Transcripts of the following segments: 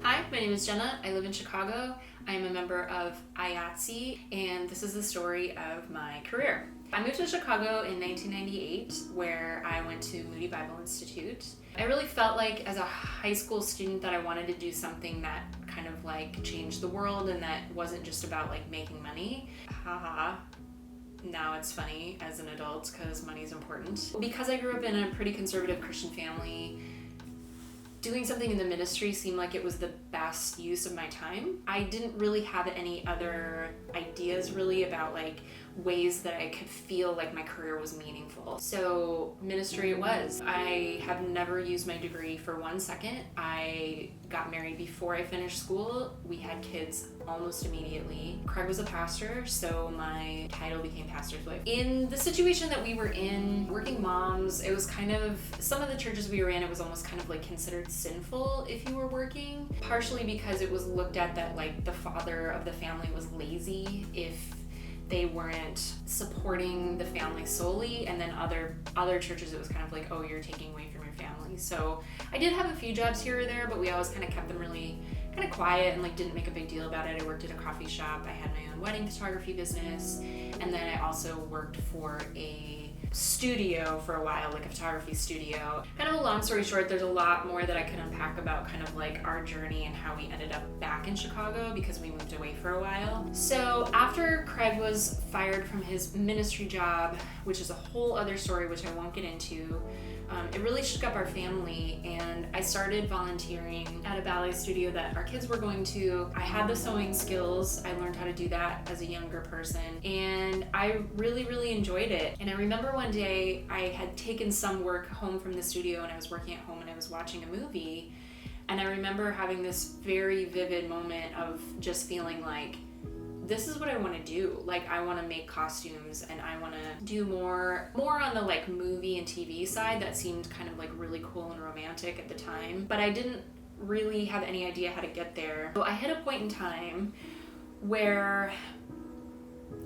Hi, my name is Jenna. I live in Chicago. I am a member of IATSE, and this is the story of my career. I moved to Chicago in 1998, where I went to Moody Bible Institute. I really felt like as a high school student that I wanted to do something that kind of like changed the world and that wasn't just about like making money. Haha. Now it's funny as an adult because money is important. Because I grew up in a pretty conservative Christian family, doing something in the ministry seemed like it was the best use of my time. I didn't really have any other ideas really about like ways that I could feel like my career was meaningful. So ministry it was. I have never used my degree for 1 second. I got married before I finished school. We had kids almost immediately. Craig was a pastor, so my title became pastor's wife. In the situation that we were in, working moms, it was kind of, some of the churches we were in, it was almost kind of like considered sinful if you were working, partially because it was looked at that like the father of the family was lazy if they weren't supporting the family solely, and then other churches it was kind of like, oh, you're taking away from your family. So I did have a few jobs here or there, but we always kind of kept them really kind of quiet and like didn't make a big deal about it. I worked at a coffee shop, I had my own wedding photography business, and then I also worked for a studio for a while, like a photography studio. Kind of a long story short, there's a lot more that I could unpack about kind of like our journey and how we ended up back in Chicago because we moved away for a while. So after Craig was fired from his ministry job, which is a whole other story which I won't get into, it really shook up our family, and I started volunteering at a ballet studio that our kids were going to. I had the sewing skills. I learned how to do that as a younger person, and I really enjoyed it. And I remember one day I had taken some work home from the studio and I was working at home and I was watching a movie, and I remember having this very vivid moment of just feeling like, this is what I want to do. Like, I want to make costumes and I want to do more on the like movie and TV side. That seemed kind of like really cool and romantic at the time, but I didn't really have any idea how to get there. So I hit a point in time where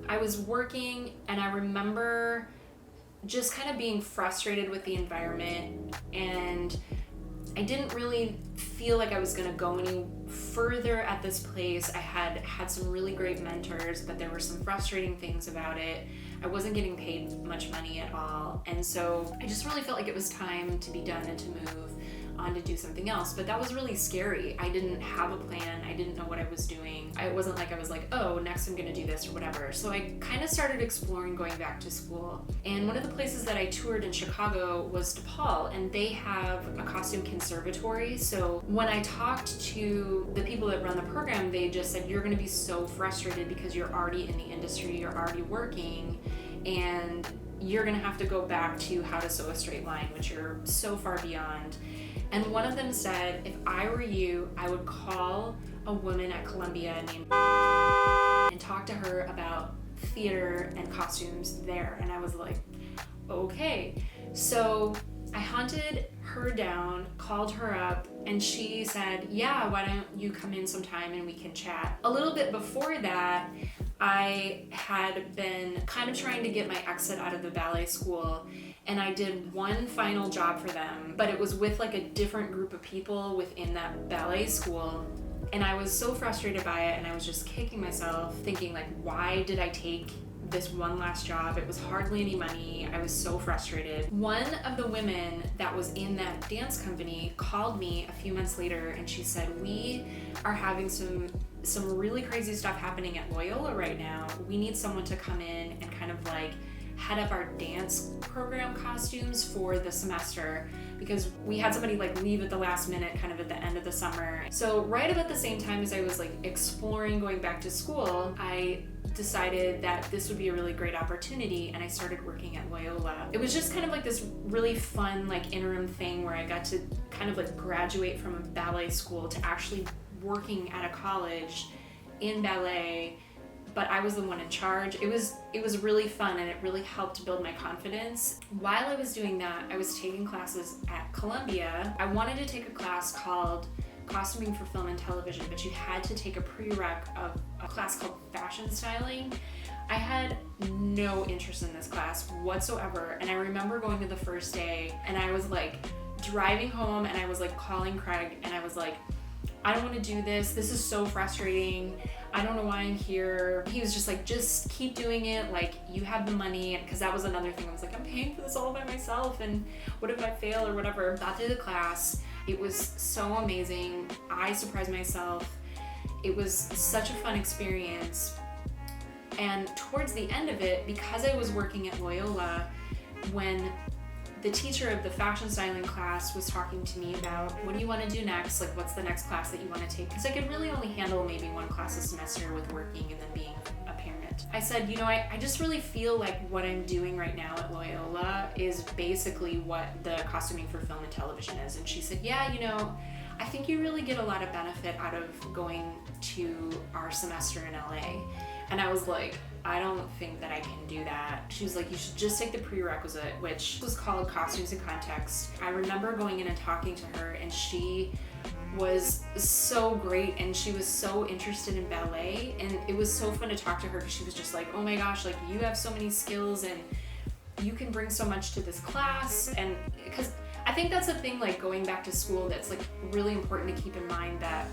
I was working and I remember just kind of being frustrated with the environment, and I didn't really feel like I was gonna go any further at this place. I had some really great mentors, but there were some frustrating things about it. I wasn't getting paid much money at all. And so I just really felt like it was time to be done and to move on to do something else. But that was really scary. I didn't have a plan. I didn't know what I was doing. It wasn't like I was like, oh, next I'm gonna do this or whatever. So I kind of started exploring going back to school. And one of the places that I toured in Chicago was DePaul, and they have a costume conservatory. So when I talked to the people that run the program, they just said, you're gonna be so frustrated because you're already in the industry, you're already working, and you're gonna have to go back to how to sew a straight line, which you're so far beyond. And one of them said, if I were you, I would call a woman at Columbia named and talk to her about theater and costumes there. And I was like, okay. So I hunted her down, called her up, and she said, yeah, why don't you come in sometime and we can chat. A little bit before that, I had been kind of trying to get my exit out of the ballet school, and I did one final job for them, but it was with like a different group of people within that ballet school. And I was so frustrated by it, and I was just kicking myself, thinking like, why did I take this one last job? It was hardly any money. I was so frustrated. One of the women that was in that dance company called me a few months later, and she said, we are having some really crazy stuff happening at Loyola right now. We need someone to come in and kind of like head up our dance program costumes for the semester, because we had somebody like leave at the last minute kind of at the end of the summer. So right about the same time as I was like exploring going back to school, I decided that this would be a really great opportunity, and I started working at Loyola. It was just kind of like this really fun like interim thing where I got to kind of like graduate from a ballet school to actually working at a college in ballet, but I was the one in charge. It was really fun, and it really helped build my confidence. While I was doing that, I was taking classes at Columbia. I wanted to take a class called Costuming for Film and Television, but you had to take a prereq of a class called Fashion Styling. I had no interest in this class whatsoever, and I remember going to the first day, and I was like driving home, and I was like calling Craig, and I was like, I don't want to do this. This is so frustrating. I don't know why I'm here. He was just like, just keep doing it. Like, you have the money. Because that was another thing. I was like, I'm paying for this all by myself. And what if I fail or whatever? Got through the class. It was so amazing. I surprised myself. It was such a fun experience. And towards the end of it, because I was working at Loyola, when the teacher of the fashion styling class was talking to me about, what do you want to do next? Like, what's the next class that you want to take? Because I could really only handle maybe one class a semester with working and then being a parent. I said, I just really feel like what I'm doing right now at Loyola is basically what the costuming for film and television is. And she said, yeah, I think you really get a lot of benefit out of going to our semester in LA. And I was like, I don't think that I can do that. She was like, you should just take the prerequisite, which was called Costumes and Context. I remember going in and talking to her, and she was so great, and she was so interested in ballet, and it was so fun to talk to her because she was just like, oh my gosh, like, you have so many skills and you can bring so much to this class. And because I think that's the thing, like, going back to school, that's like really important to keep in mind, that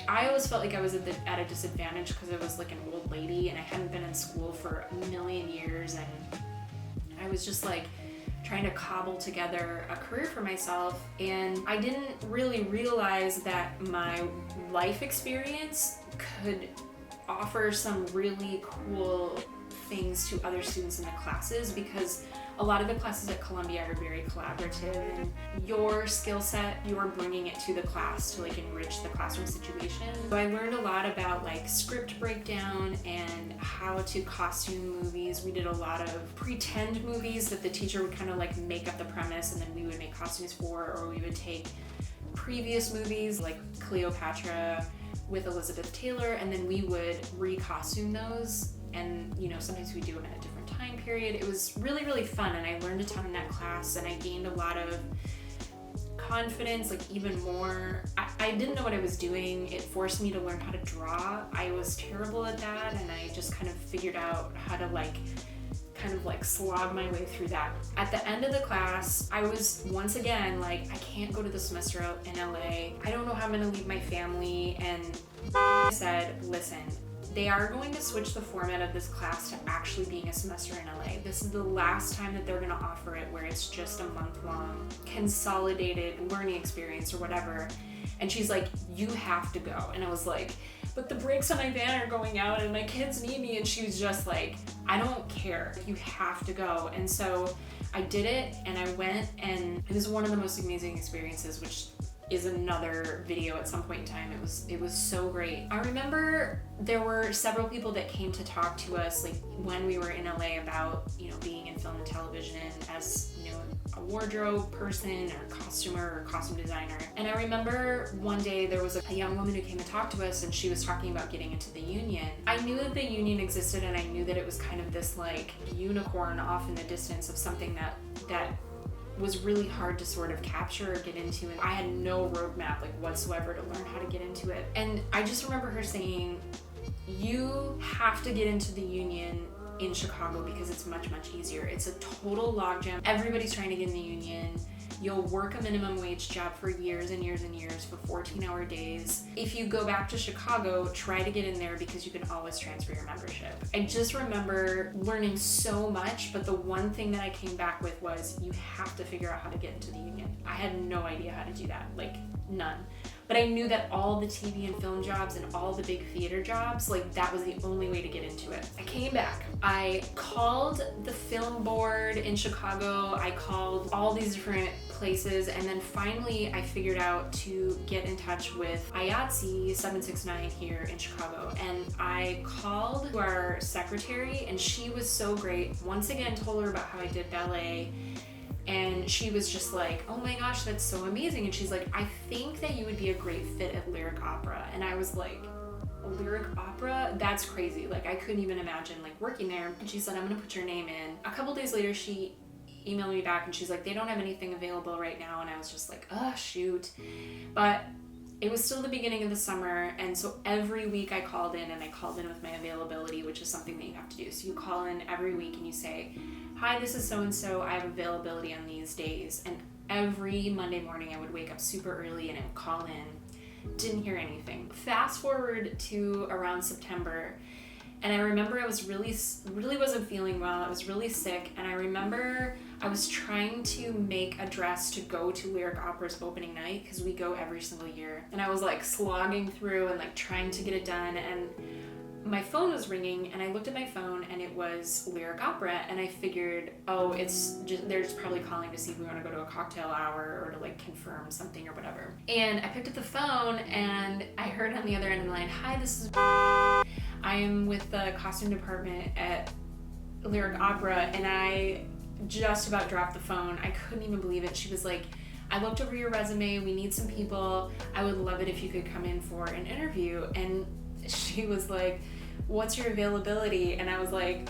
I always felt like I was at a disadvantage because I was like an old lady and I hadn't been in school for a million years, and I was just like trying to cobble together a career for myself, and I didn't really realize that my life experience could offer some really cool things to other students in the classes, because a lot of the classes at Columbia are very collaborative, and your skill set, you're bringing it to the class to like enrich the classroom situation. So I learned a lot about like script breakdown and how to costume movies. We did a lot of pretend movies that the teacher would kind of like make up the premise and then we would make costumes for, or we would take previous movies like Cleopatra with Elizabeth Taylor, and then we would re-costume those, and sometimes we do them in a different time period. It was really, really fun, and I learned a ton in that class, and I gained a lot of confidence, like even more. I didn't know what I was doing. It forced me to learn how to draw. I was terrible at that, and I just kind of figured out how to slog my way through that. At the end of the class, I was once again like, I can't go to the semester in LA. I don't know how I'm gonna leave my family. And I said, listen, they are going to switch the format of this class to actually being a semester in LA. This is the last time that they're gonna offer it where it's just a month-long consolidated learning experience or whatever. And she's like, you have to go. And I was like, but the brakes on my van are going out and my kids need me. And she was just like, I don't care, you have to go. And so I did it, and I went, and it was one of the most amazing experiences, which is another video at some point in time. It was so great. I remember there were several people that came to talk to us like when we were in LA about being in film and television as a wardrobe person or costumer or costume designer. And I remember one day there was a young woman who came to talk to us, and she was talking about getting into the union. I knew that the union existed, and I knew that it was kind of this like unicorn off in the distance of something that was really hard to sort of capture or get into, and I had no roadmap like whatsoever to learn how to get into it. And I just remember her saying, you have to get into the union in Chicago because it's much, much easier. It's a total logjam. Everybody's trying to get in the union. You'll work a minimum wage job for years and years and years for 14-hour days. If you go back to Chicago, try to get in there because you can always transfer your membership. I just remember learning so much, but the one thing that I came back with was, you have to figure out how to get into the union. I had no idea how to do that, like none. But I knew that all the TV and film jobs and all the big theater jobs, like that was the only way to get into it. I came back. I called the film board in Chicago. I called all these different places, and then finally I figured out to get in touch with IATSE 769 here in Chicago. And I called our secretary, and she was so great. Once again, told her about how I did ballet. And she was just like, oh my gosh, that's so amazing. And she's like, I think that you would be a great fit at lyric opera. And I was like, lyric opera? That's crazy. Like, I couldn't even imagine like working there. And she said, I'm gonna put your name in. A couple days later, she emailed me back and she's like, they don't have anything available right now. And I was just like, oh, shoot. But it was still the beginning of the summer, and so every week I called in, and I called in with my availability, which is something that you have to do. So you call in every week and you say, hi, this is so-and-so, I have availability on these days. And every Monday morning I would wake up super early and I would call in, Didn't hear anything. Fast forward to around September, and I remember I was really wasn't feeling well. I was really sick, and I remember I was trying to make a dress to go to Lyric Opera's opening night, because we go every single year. And I was like slogging through and like trying to get it done, and my phone was ringing, and I looked at my phone and it was Lyric Opera, and I figured, oh, they're just probably calling to see if we want to go to a cocktail hour or to like confirm something or whatever. And I picked up the phone and I heard on the other end of the line, "Hi, this is I am with the costume department at Lyric Opera," and I just about dropped the phone. I couldn't even believe it. She was like, "I looked over your resume. We need some people. I would love it if you could come in for an interview." And she was like, "What's your availability?" And I was like,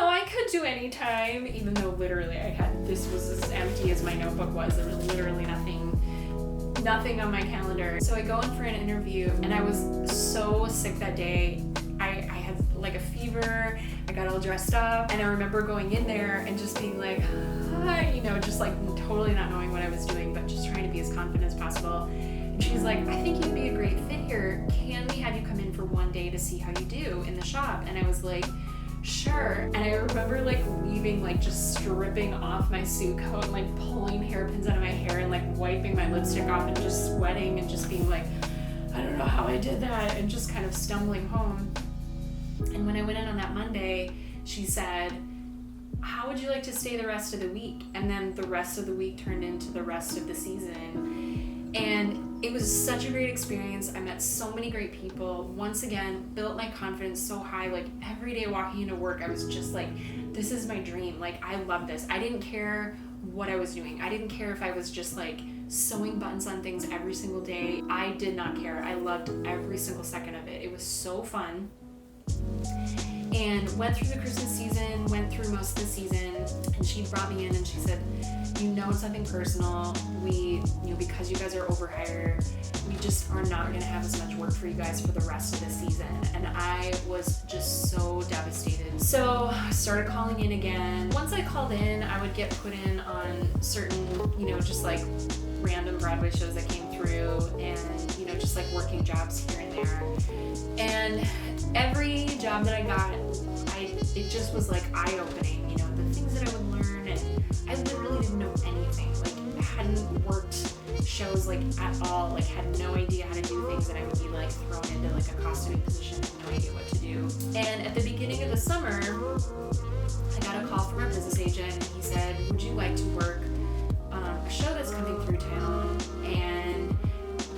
I could do any time, even though literally this was as empty as my notebook was. There was literally nothing on my calendar. So I go in for an interview, and I was so sick that day. I had like a fever. I got all dressed up, and I remember going in there and just being like, "Hi," just like totally not knowing what I was doing, but just trying to be as confident as possible. And she's like, "I think you'd be a great fit here. Can we have you come in for one day to see how you do in the shop?" And I was like, "Sure." And I remember like leaving, like just stripping off my suit coat and like pulling hairpins out of my hair and like wiping my lipstick off and just sweating and just being like, I don't know how I did that, and just kind of stumbling home. And when I went in on that Monday, she said, "How would you like to stay the rest of the week?" And then the rest of the week turned into the rest of the season. And it was such a great experience. I met so many great people. Once again, built my confidence so high. Like every day walking into work, I was just like, this is my dream. Like, I love this. I didn't care what I was doing. I didn't care if I was just like sewing buttons on things every single day. I did not care. I loved every single second of it. It was so fun. And went through the Christmas season, went through most of the season, and she brought me in and she said, "It's nothing personal. Because you guys are overhired, we just are not going to have as much work for you guys for the rest of the season." And I was just so devastated. So I started calling in again. Once I called in, I would get put in on certain, just like random Broadway shows that came through, and, just like working jobs here and there. And every job that I got, it just was like eye-opening, the things that I would learn, and I literally didn't know anything. Like, I hadn't worked shows like at all, like had no idea how to do things, and I would be like thrown into like a costuming position, had no idea what to do. And at the beginning of the summer, I got a call from our business agent, and he said, "Would you like to work a show that's coming through town, and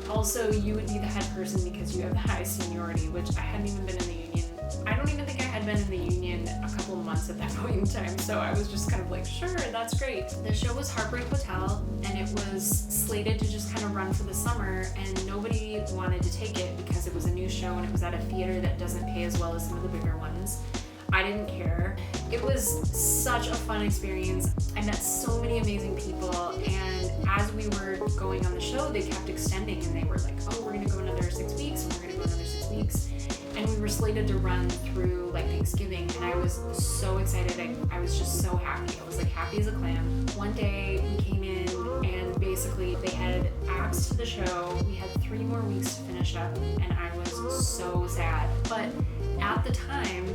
also you would be the head person because you have the high seniority," which I hadn't even been in the union. I don't even think I had been in the union a couple of months at that point in time, so I was just kind of like, sure, that's great. The show was Heartbreak Hotel, and it was slated to just kind of run for the summer, and nobody wanted to take it because it was a new show and it was at a theater that doesn't pay as well as some of the bigger ones. I didn't care. It was such a fun experience. I met so many amazing people, and as we were going on the show, they kept extending, and they were like, "Oh, we're gonna go another 6 weeks, and we're gonna go another 6 weeks." And we were slated to run through like Thanksgiving, and I was so excited. I was just so happy. I was like happy as a clam. One day we came in, and basically they had axed the show. We had 3 more weeks to finish up, and I was so sad. But at the time,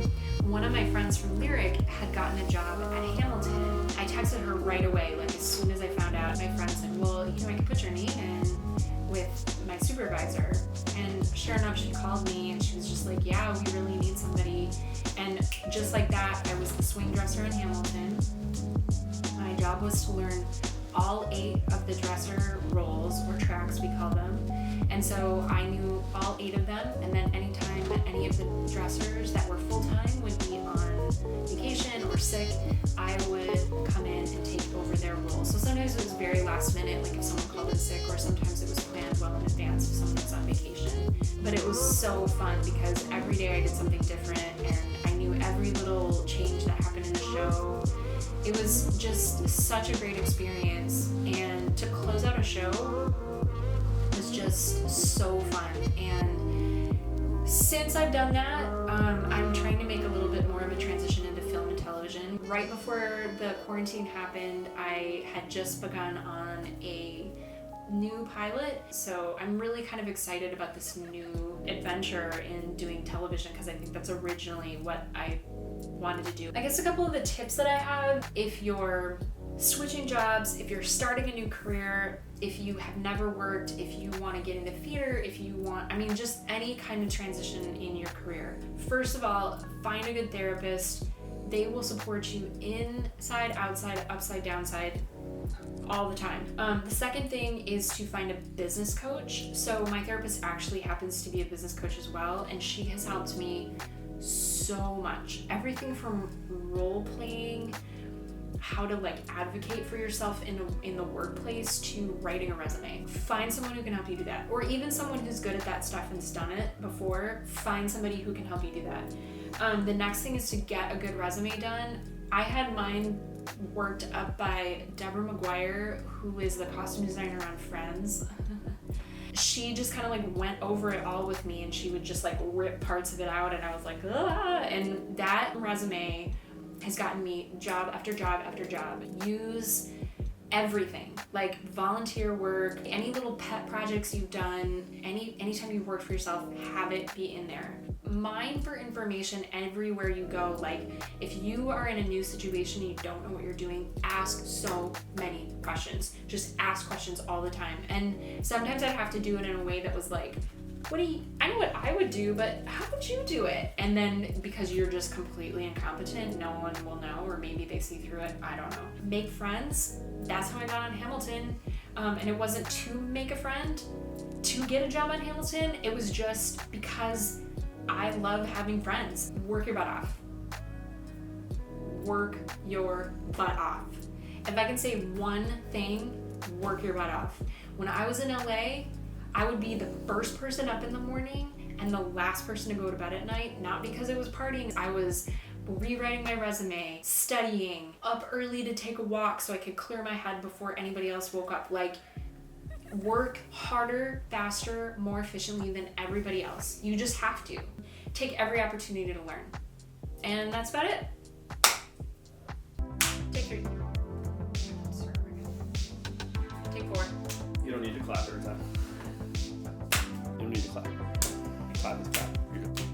one of my friends from Lyric had gotten a job at Hamilton. I texted her right away, like as soon as I found out. My friend said, "Well, I could put your name in with my supervisor." And sure enough, she called me, and she was just like, "Yeah, we really need somebody." And just like that, I was the swing dresser in Hamilton. My job was to learn all 8 of the dresser roles, or tracks we call them. And so I knew all 8 of them, and then anytime that any of the dressers that were full-time would be on vacation or sick, I would come in and take over their role. So sometimes it was very last minute, like if someone called in sick, or sometimes it was planned well in advance if someone was on vacation. But it was so fun because every day I did something different, and I knew every little change that happened in the show. It was just such a great experience, and to close out a show was just so fun. And since I've done that, I'm trying to make a little bit more of a transition into film and television. Right before the quarantine happened, I had just begun on a new pilot. So I'm really kind of excited about this new adventure in doing television because I think that's originally what I wanted to do. I guess a couple of the tips that I have, if you're switching jobs, if you're starting a new career, if you have never worked, if you want to get into theater, if you want, just any kind of transition in your career. First of all, find a good therapist. They will support you inside, outside, upside, downside, all the time. The second thing is to find a business coach. So my therapist actually happens to be a business coach as well, and she has helped me so much. Everything from role playing, how to advocate for yourself in the workplace, to writing a resume. Find someone who can help you do that, or even someone who's good at that stuff and's done it before. Find somebody who can help you do that. The next thing is to get a good resume done. I had mine worked up by Deborah McGuire, who is the costume designer on Friends. She just kind of went over it all with me, and she would just rip parts of it out, and I was like, ah! And that resume has gotten me job after job after job. Use everything, volunteer work, any little pet projects you've done, anytime you've worked for yourself, have it be in there. Mine for information everywhere you go. If you are in a new situation and you don't know what you're doing, ask so many questions. Just ask questions all the time. And sometimes I'd have to do it in a way that was I know what I would do, but how would you do it? And then because you're just completely incompetent, no one will know, or maybe they see through it, I don't know. Make friends. That's how I got on Hamilton. And it wasn't to make a friend, to get a job on Hamilton. It was just because I love having friends. Work your butt off. Work your butt off. If I can say one thing, work your butt off. When I was in LA, I would be the first person up in the morning and the last person to go to bed at night, not because I was partying. I was rewriting my resume, studying, up early to take a walk so I could clear my head before anybody else woke up. Work harder, faster, more efficiently than everybody else. You just have to. Take every opportunity to learn. And that's about it. Take 3. Take 4. You don't need to clap every time. You don't need to clap. Clap is clap. You're good.